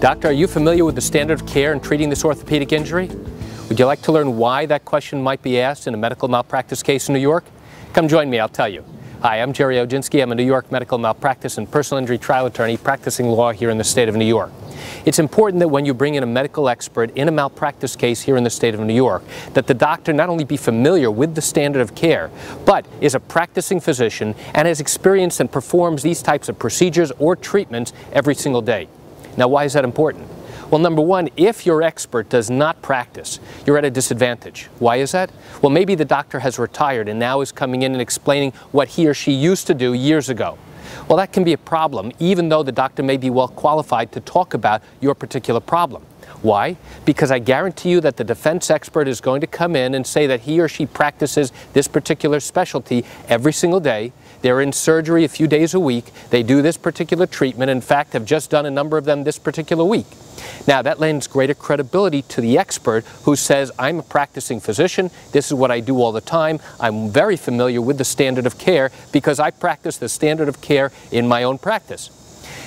Doctor, are you familiar with the standard of care in treating this orthopedic injury? Would you like to learn why that question might be asked in a medical malpractice case in New York? Come join me, I'll tell you. Hi, I'm Gerry Oginski. I'm a New York medical malpractice and personal injury trial attorney practicing law here in the state of New York. It's important that when you bring in a medical expert in a malpractice case here in the state of New York, that the doctor not only be familiar with the standard of care, but is a practicing physician and has experienced and performs these types of procedures or treatments every single day. Now, why is that important? Well, number one, if your expert does not practice, you're at a disadvantage. Why is that? Well, maybe the doctor has retired and now is coming in and explaining what he or she used to do years ago. Well, that can be a problem, even though the doctor may be well qualified to talk about your particular problem. Why? Because I guarantee you that the defense expert is going to come in and say that he or she practices this particular specialty every single day. They're in surgery a few days a week. They do this particular treatment. In fact, have just done a number of them this particular week. Now, that lends greater credibility to the expert who says, I'm a practicing physician. This is what I do all the time. I'm very familiar with the standard of care because I practice the standard of care in my own practice.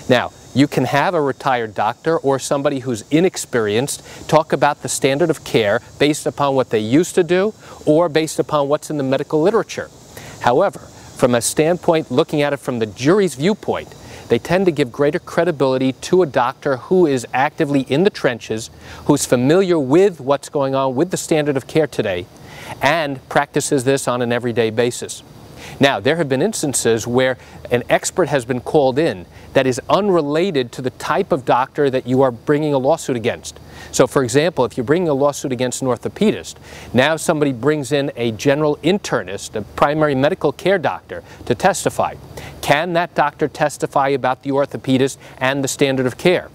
Now, you can have a retired doctor or somebody who's inexperienced talk about the standard of care based upon what they used to do or based upon what's in the medical literature. However, from a standpoint looking at it from the jury's viewpoint, they tend to give greater credibility to a doctor who is actively in the trenches, who's familiar with what's going on with the standard of care today, and practices this on an everyday basis. Now, there have been instances where an expert has been called in that is unrelated to the type of doctor that you are bringing a lawsuit against. So, for example, if you're bringing a lawsuit against an orthopedist, now somebody brings in a general internist, a primary medical care doctor, to testify. Can that doctor testify about the orthopedist and the standard of care?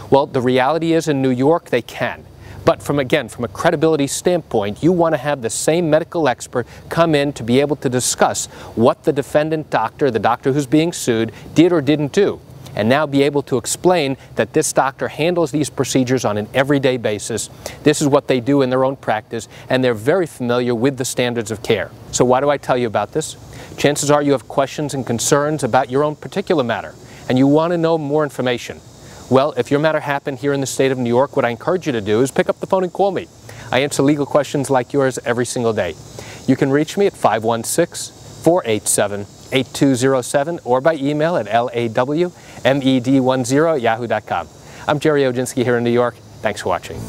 Well, the reality is in New York they can. But from a credibility standpoint, you want to have the same medical expert come in to be able to discuss what the defendant doctor, the doctor who's being sued, did or didn't do, and now be able to explain that this doctor handles these procedures on an everyday basis. This is what they do in their own practice, and they're very familiar with the standards of care. So why do I tell you about this? Chances are you have questions and concerns about your own particular matter, and you want to know more information. Well, if your matter happened here in the state of New York, what I encourage you to do is pick up the phone and call me. I answer legal questions like yours every single day. You can reach me at 516-487-8207 or by email at lawmed10@yahoo.com. I'm Gerry Oginski here in New York. Thanks for watching.